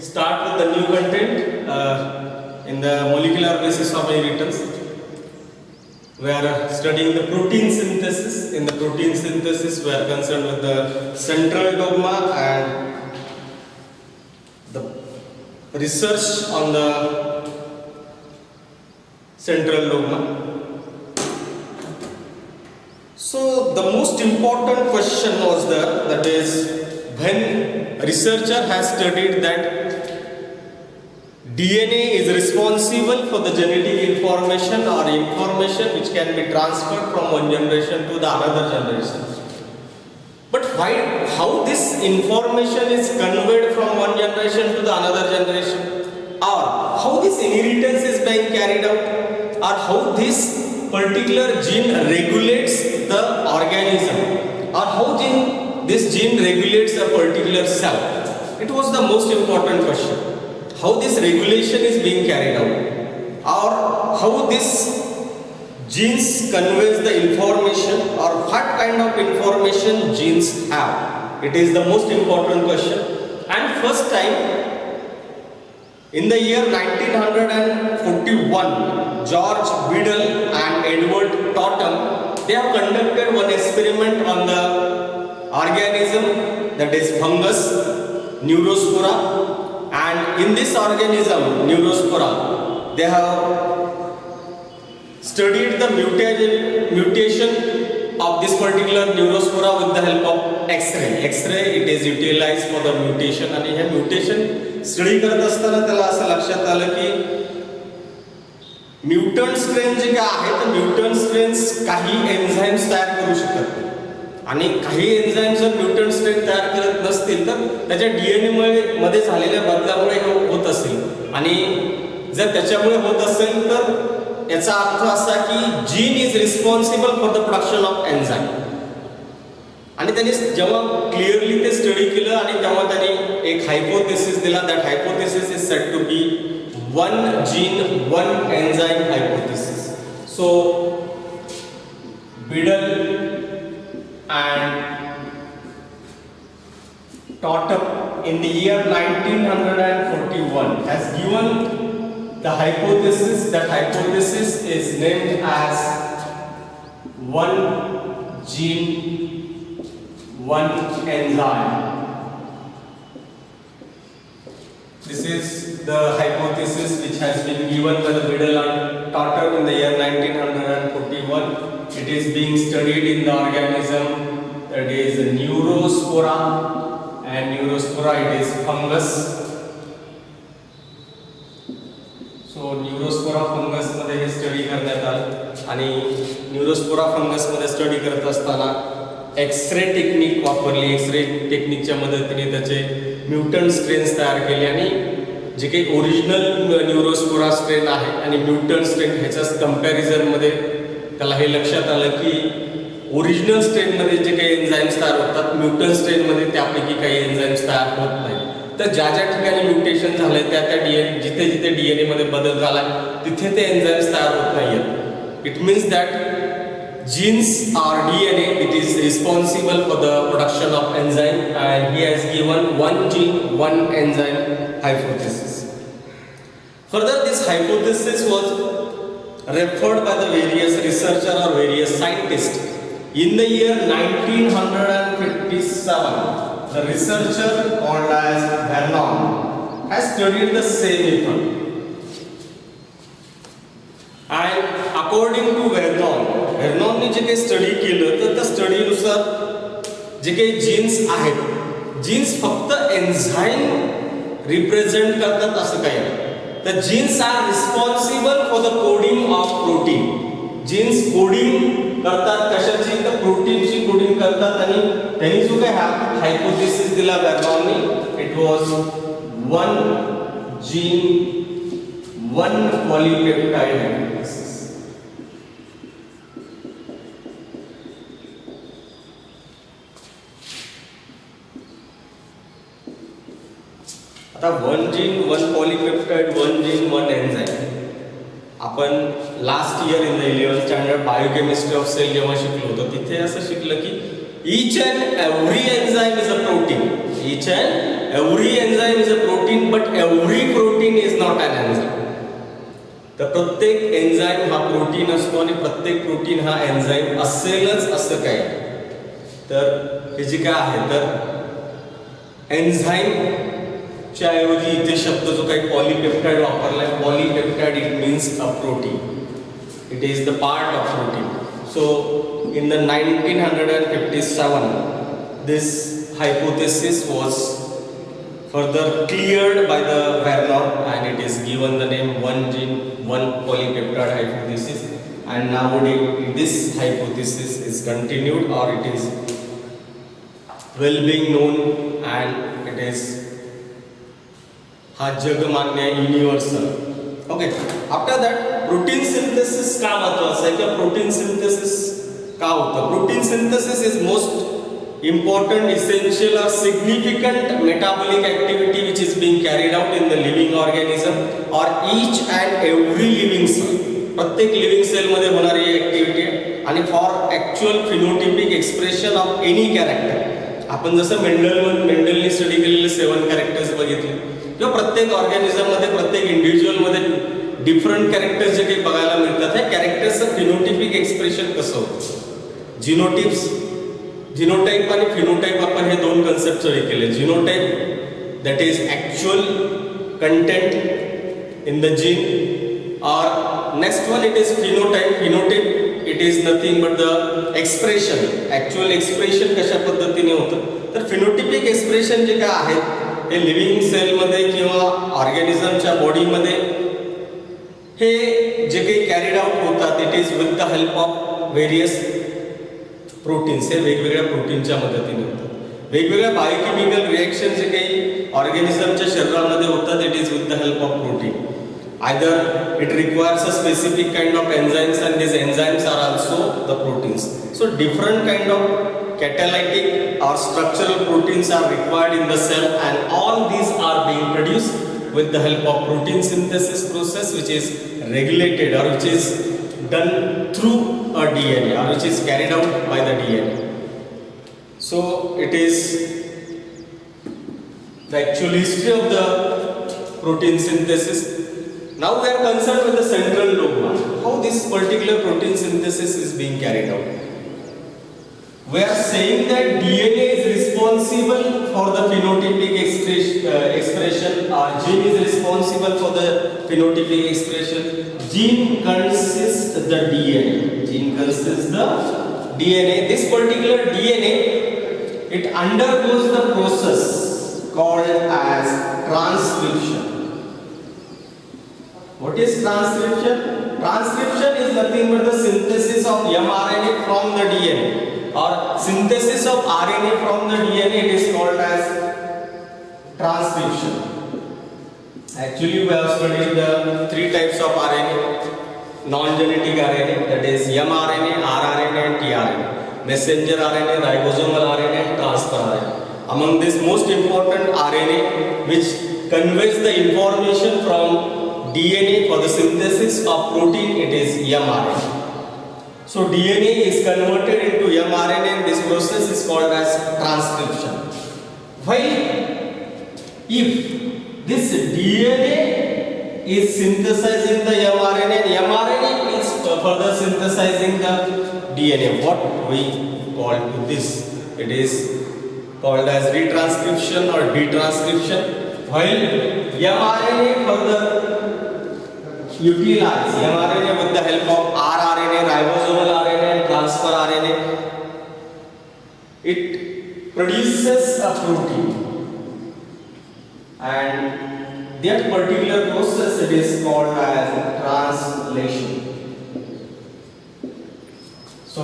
start with the new content in the molecular basis of inheritance. We are studying the protein synthesis. In the protein synthesis, we are concerned with the central dogma and the research on the central dogma. So the most important question was there, that is, when researcher has studied that DNA is responsible for the genetic information or information which can be transferred from one generation to the another generation. But why, how this information is conveyed from one generation to the another generation, or how this inheritance is being carried out, or how this particular gene regulates the organism, or how this gene regulates a particular cell. It was the most important question. How this regulation is being carried out, or how this genes conveys the information, or what kind of information genes have. It is the most important question. And first time in the year 1941, George Biddle and Edward Topham, they have conducted one experiment on the organism, that is fungus, Neurospora. And in this organism, Neurospora, they have studied the mutation of this particular Neurospora with the help of X-ray. X-ray, it is utilized for the mutation. And hey mutation study करत असताना त्याला असं लक्षात आलं की mutant strain जे काय आहे, तर म्युटंट स्ट्रेन्स काही एन्झाइम्स तयार करू शकतात. आणि काही एन्झाइम्स जर म्युटंट स्ट्रेन तयार करत नसतील तर त्याच्या डीएनए मध्ये झालेल्या बदलामुळे हे होत असेल. आणि जर त्याच्यामुळे होत असेल तर याचा अर्थ असा की gene is responsible for the production of enzyme. आणि त्यांनी जेव्हा क्लिअरली ते स्टडी केलं आणि तेव्हा त्यांनी एक हायपोथेसिस दिला. That hypothesis is said to be one gene one enzyme hypothesis. So Beadle and Topham in the year 1941 has given the hypothesis. That hypothesis is named as one gene, one enzyme. This is the hypothesis which has been given by the Biddle and Topham in the year 1941. It is being studied in the organism, that is Neurospora, and Neurospora it is fungus. So Neurospora fungus मध्ये हे study करण्यात आलं. आणि Neurospora fungus मध्ये study करत असताना x ray technique वापरली. X ray टेक्निकच्या मदतीने त्याचे म्युटंट स्ट्रेन्स तयार केले. आणि जे काही ओरिजिनल न्यूरोस्पोरा स्ट्रेन आहे आणि म्युटंट स्ट्रेन ह्याच्या कंपॅरिझन मध्ये त्याला हे लक्षात आलं की ओरिजिनल स्ट्रेनमध्ये जे काही एन्झाइम्स तयार होतात, म्युटंट स्ट्रेनमध्ये त्यापैकी काही एन्झाइम्स तयार होत नाही. तर ज्या ज्या ठिकाणी म्युटेशन झालंय त्या जिथे जिथे डीएनए मध्ये बदल झालाय तिथे ते एन्झाइम्स तयार होत नाहीयेत. It means that genes are DNA it is responsible for the production of enzyme and he has given one gene one enzyme hypothesis. Further, this hypothesis was referred by the various researchers or various scientists. In the year 1957, the researcher called as Vernon has studied the same method. And according to Vernon ने जे काही study केलं तर त्या स्टडीनुसार जे काही jeans आहेत, jeans फक्त enzyme represent करतात असं काही नाही. The genes are responsible for the coding of protein. Genes coding करतात कशाची, तर प्रोटीनची कोडिंग करतात. आणि त्यांनी जो काही हायपोथेसिस दिला वर्नॉनने, it was one gene one polypeptide hypothesis. आता one gene one polypeptide one gene one enzyme आपण last year in the 11th standard biochemistry of cell जेव्हा शिकलो होतो तिथे असं शिकलं की each and every enzyme is a protein. Each and every enzyme is a protein but every protein is not an enzyme. तर प्रत्येक एन्झाईम हा प्रोटीन असतो आणि प्रत्येक प्रोटीन हा एन्झाईम असेलच असं काही. तर हे जे काय आहे तर एन्झाईमच्या ऐवजी इथे शब्द जो काही पॉलीपेप्टाइड वापरलाय, polypeptide it means a protein. It is the part of protein. So in the 1957 this hypothesis was further cleared by the Werner and it is given the name one gene one polypeptide hypothesis, and nowadays this hypothesis is continued or it is well being known and it is हा जगमान्य universal. Okay, after that protein synthesis का महत्वाचं आहे किंवा protein synthesis का होतं. Protein synthesis is most important, essential or significant metabolic activity which is being carried out in the living organism or each and every living cell. प्रत्येक living cell मध्ये होणारी activity आहे आणि for actual phenotypic expression of any character. आपण जसं मेंडलने study केलेले 7 characters बघितले किंवा प्रत्येक ऑर्गॅनिझम मध्ये प्रत्येक इंडिव्हिज्युअल मध्ये डिफरंट कॅरेक्टर्स जे काही बघायला मिळतात त्या कॅरेक्टर्सचं फिनोटिपिक एक्सप्रेशन कसं होतं. जिनोटाइप आणि फिनोटाइप आपण हे 2 कन्सेप्ट स्टडी केले. Genotype that is actual content in the gene और next one it is phenotype. Phenotype it is nothing but the expression, actual expression कशा पद्धतीने होतं. तर फिनोटिपिक एक्सप्रेशन जे काय आहेत हे लिव्हिंग सेलमध्ये किंवा ऑर्गॅनिझमच्या बॉडीमध्ये हे जे काही कॅरीड आउट होतात it is with the help of various proteins. हे वेगवेगळ्या प्रोटीनच्या मदतीने होतात. वेगवेगळ्या बायोकेमिकल रिएक्शन जे काही ऑर्गॅनिझमच्या शरीरामध्ये होतात it is with the help of protein. Either it requires a specific kind of enzymes and this enzymes are also the proteins. So different kind of catalytic or structural proteins are required in the cell and all these are being produced with the help of protein synthesis process which is regulated or which is done through a DNA or which is carried out by the DNA. So it is the actual history of the protein synthesis. Now we are concerned with the central dogma, how this particular protein synthesis is being carried out. We are saying that DNA is responsible for the phenotypic expression or gene is responsible for the phenotypic expression. Gene consists the DNA. Gene consists the DNA. This particular DNA, it undergoes the process called as transcription. What is transcription? Transcription is nothing but the synthesis of mRNA from the DNA. Or synthesis of RNA from the DNA, it is called as transcription. Actually, we have studied the 3 types of RNA. Non-genetic RNA, that is mRNA, rRNA and tRNA. Messenger RNA, ribosomal RNA and transfer RNA. Among this most important RNA which conveys the information from DNA for the synthesis of protein, it is mRNA. So DNA is converted into mRNA and this process is called as transcription. While if this DNA is synthesizing the mRNA and mRNA is further synthesizing the DNA, what we call this? It is called as retranscription or detranscription. While mRNA further utilize mRNA with the help of rRNA, ribosomal RNA and transfer RNA, it produces a protein and that particular process it is called as translation. So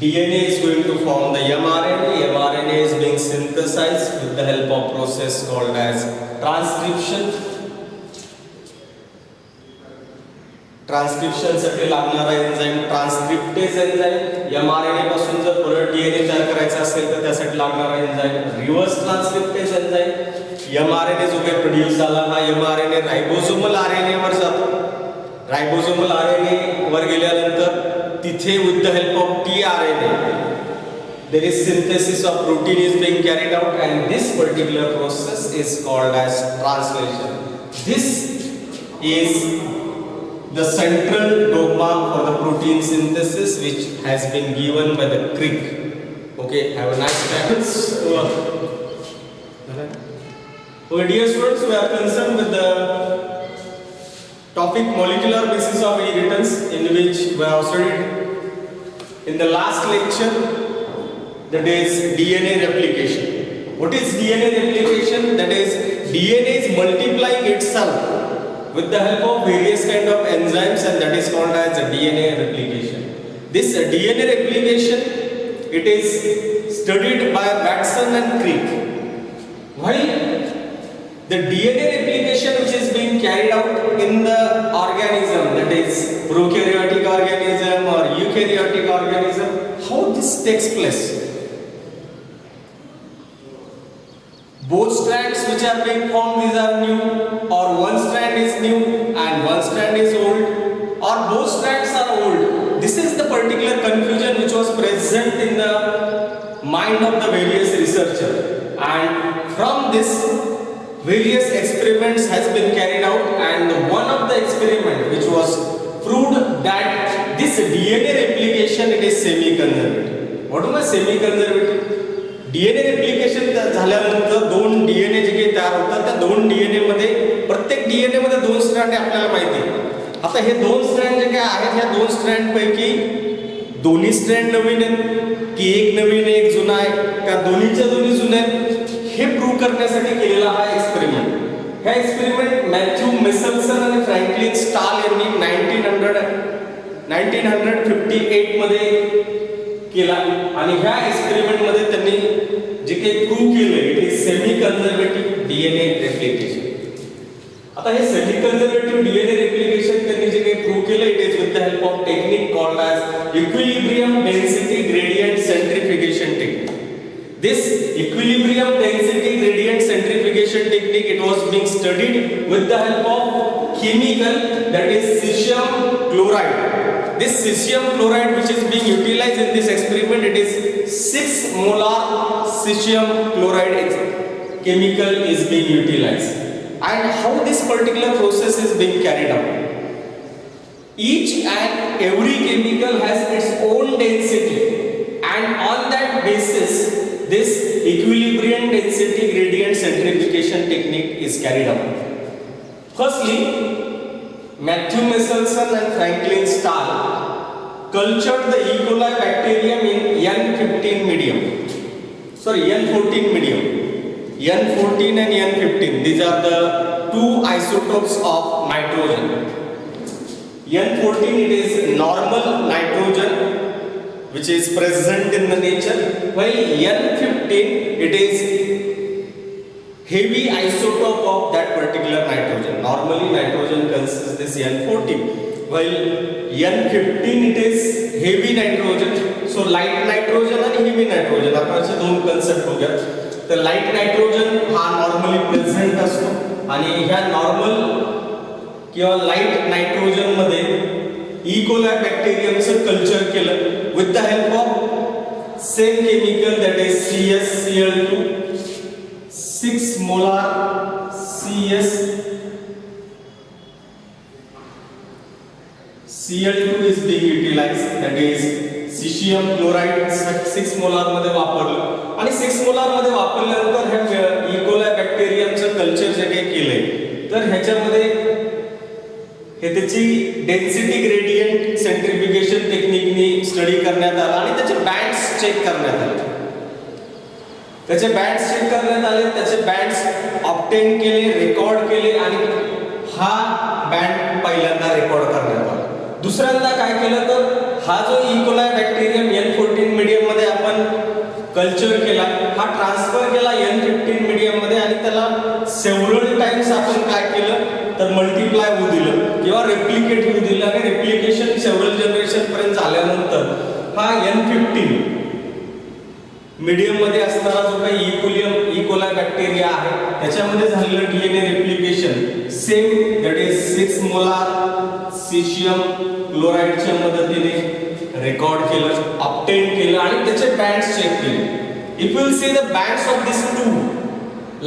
DNA is going to form the mRNA. mRNA is being synthesized with the help of process called as transcription. Transcription साठी लागणारा enzyme transcriptase enzyme. mRNA पासून जर परत DNA तयार करायचा असेल तर त्यासाठी लागणारा enzyme reverse transcriptase enzyme. mRNA जो काही प्रोड्यूस झाला हा mRNA रायबोसोमल RNA वर जातो. रायबोसोमल RNA वर गेल्यानंतर तिथे with the help of tRNA there is synthesis of protein is being carried out, and this particular process is called as translation. This is the central dogma for the protein synthesis, which has been given by the Crick. Okay, have a nice time. Okay, dear students, we are concerned with the topic molecular basis of inheritance, in which we have studied in the last lecture, that is DNA replication. What is DNA replication? That is, DNA is multiplying itself with the help of various kind of enzymes, and that is called as DNA replication. This DNA replication, it is studied by Watson and Crick. While the DNA replication which is being carried out in the organism, that is prokaryotic organism or eukaryotic organism, how this takes place? Both strands which are being formed, these are new, or one strand is new and one strand is old, or both strands are old. This is the particular confusion which was present in the mind of the various researchers, and from this various experiments has been carried out, and one of the experiment which was proved that this DNA replication, it is semi-conservative. What is semi-conservative? DNA replication झाल्यानंतर दोन DNA जे काही तयार होतात, त्या दोन DNA मध्ये, प्रत्येक DNA मध्ये दोन स्ट्रँड आपल्याला माहिती आहे. आता हे दोन स्ट्रँड जे काही आहेत, ह्या दोन स्ट्रँड पैकी दोन्ही स्ट्रँड नवीन आहेत की एक नवीन आहे एक जुना आहे, का दोन्हीच्या दोन्ही जुने आहेत, हे प्रूव्ह करण्यासाठी केलेला हा एक्सपेरिमेंट. हा एक्सपेरिमेंट मॅथ्यू मेसलसन आणि फ्रँकलिन स्टाल यांनी 1958 मध्ये केला, आणि ह्या एक्सपेरिमेंट मध्ये त्यांनी जे काही प्रूव्ह केलं, it is semi conservative DNA replication. आता हे सेमी कन्झर्वेटिव्ह डीएनए रेप्लिकेशन त्यांनी जे काही प्रूव्ह केलं, it is with the help of technique called as equilibrium density gradient centrifugation technique. This equilibrium density gradient centrifugation technique, it was being studied with the help of chemical, that is cesium chloride. This cesium chloride which is being utilized in this experiment, it is 6 molar cesium chloride chemical is being utilized. And how this particular process is being carried out? Each and every chemical has its own density, and on that basis this equilibrium density gradient centrifugation technique is carried out. Firstly, Matthew Meselson and Franklin Stahl cultured the E. coli bacterium in N14 medium. N14 medium. N14 and N15. These are the two isotopes of nitrogen. N14, it is normal nitrogen which is present in the nature, while N15, it is heavy isotope of that particular nitrogen. Normally nitrogen consists this N14, while N15, it is heavy nitrogen. So light nitrogen and heavy nitrogen, आपण असे दोन concept बघूया. तर light nitrogen हा normally present असतो, आणि ह्या normal किंवा लाइट नायट्रोजन मध्ये E. coli बॅक्टेरियमचं कल्चर केलं with the help of same chemical, that is CsCl2, 6 molar CsCl2 is being utilized, that is cesium chloride 6 molar मध्ये वापरलं, आणि 6 molar मध्ये वापरल्यानंतर ह्या E. coli बॅक्टेरियमचं कल्चर जे काही केलंय, तर ह्याच्यामध्ये हे त्याची डेन्सिटी ग्रेडियंट सेंट्रीफ्युगेशन टेक्निकनी स्टडी करण्यात आला, आणि त्याचे बँड्स चेक करण्यात आले. त्याचे बँड्स ऑब्टेन केले, रेकॉर्ड केले, आणि हा बँड पहिल्यांदा रेकॉर्ड करण्यात आला. दुसऱ्यांदा काय केलं, तर हा जो E. coli bacterium N14 medium मध्ये आपण कल्चर केला, हा ट्रान्सफर केला N15 मीडियम मध्ये, आणि त्याला सेव्हरल टाइम्स आपण काय केलं, तर मल्टिप्लाय होऊ दिलं किंवा रेप्लिकेट होऊ दिलं, आणि रेप्लिकेशन सेव्हरल जनरेशन पर्यंत झाल्यानंतर हा N15 मीडियम मध्ये असणारा जो काही E. coli बॅक्टेरिया आहे, त्याच्यामध्ये झालेलं DNA replication same, that is 6 molar caesium क्लोराइडच्या मदतीने रेकॉर्ड केलं. ऑब्टेन केलं आणि त्याचे बँड्स चेक केले. If will see the bands of this two,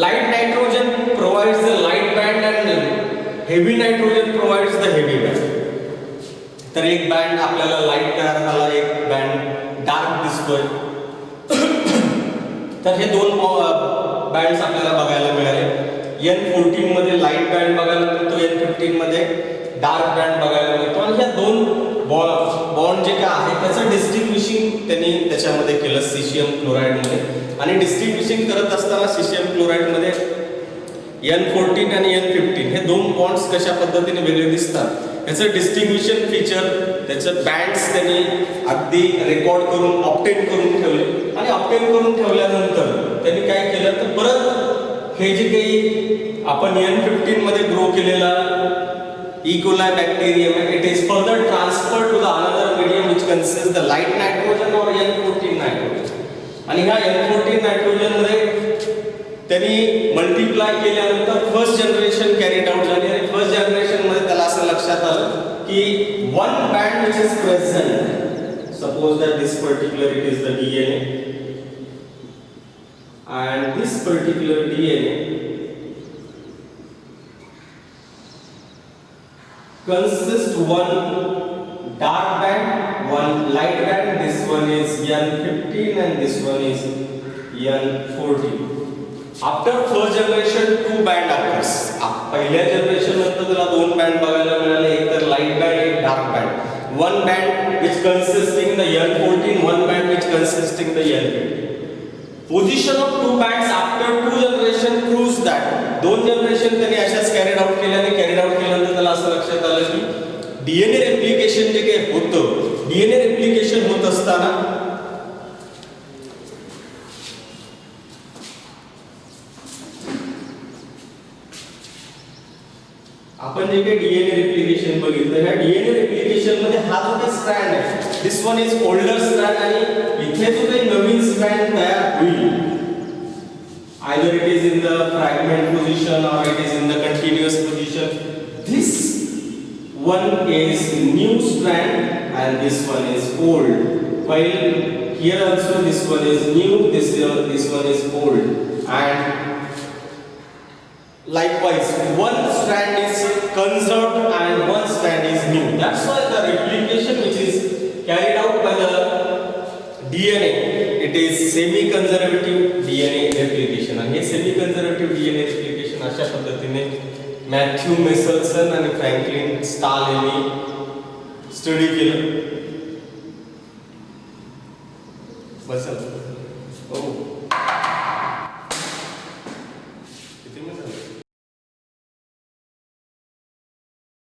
light nitrogen provides the light band and heavy nitrogen provides the heavy band. तर एक band आपल्याला लाईट तयार झाला, एक बँड डार्क दिसतोय. तर हे दोन बँड्स आपल्याला बघायला मिळाले. N14 मध्ये लाईट बँड बघायला मिळतो, N15 मध्ये डार्क बँड बघायला मिळतो. आणि ह्या दोन बॉन्ड जे काय आहे त्याचं डिस्टिंग्विशिंग त्यांनी त्याच्यामध्ये केलं सीशियम क्लोराइड मध्ये. आणि डिस्टिंग्विशिंग करत असताना सीशियम क्लोराइड मध्ये N14 आणि N15 हे दोन बॉन्ड्स कशा पद्धतीने वेगळे दिसतात याचं डिस्टिंग्विशन फीचर, त्याचं बँड्स त्यांनी अगदी रेकॉर्ड करून ऑब्टेन करून ठेवले. आणि ऑब्टेन करून ठेवल्यानंतर त्यांनी काय केलं तर परत हे जे काही आपण N15 मध्ये ग्रो केलेला E. coli bacterium, it is further transferred to the another medium which consists the light nitrogen or N14 nitrogen. आणि ह्या N14 नायट्रोजन मध्ये त्यांनी मल्टिप्लाय केल्यानंतर फर्स्ट जनरेशन कॅरीड आउट झाली. आणि फर्स्ट जनरेशन मध्ये त्याला असं लक्षात आलं की one band which is present, suppose that this particular it is the DNA and this particular DNA consists one dark band, one light band. This one is N15 and this one is N14. After first generation, two band occurs. पहिल्या generation नंतर त्याला दोन band बघायला मिळाले, एक तर light band, एक dark band. One band which consisting the N14, one band which consisting the N15. Position of two bands after two generation proves that दोन जनरेशन त्यांनी अशाच कॅरीड आउट केल्याने कॅरीड आउट केल्यानंतर त्याला असं लक्षात आलं की डीएनए रेप्लिकेशन जे काही होतं, डीएनए रेप्लिकेशन होत असताना आपण जे काही डीएनए रेप्लिकेशन बघितलं, ह्या डीएनए रेप्लिकेशन मध्ये हा जो काही स्ट्रँड आहे, this one is older strand. आणि इथे जो काही नवीन स्ट्रँड तयार होईल, either it is in the fragment position or it is in the continuous position, this one is new strand and this one is old. While here also this one is new, this one is old. And likewise, one strand is conserved and one strand is new. That's why the replication which is carried out by the DNA, it is semi-conservative DNA replication. आणि हे semi-conservative DNA replication अशा पद्धतीने Matthew Meselson आणि Franklin stall यांनी study केलं. बस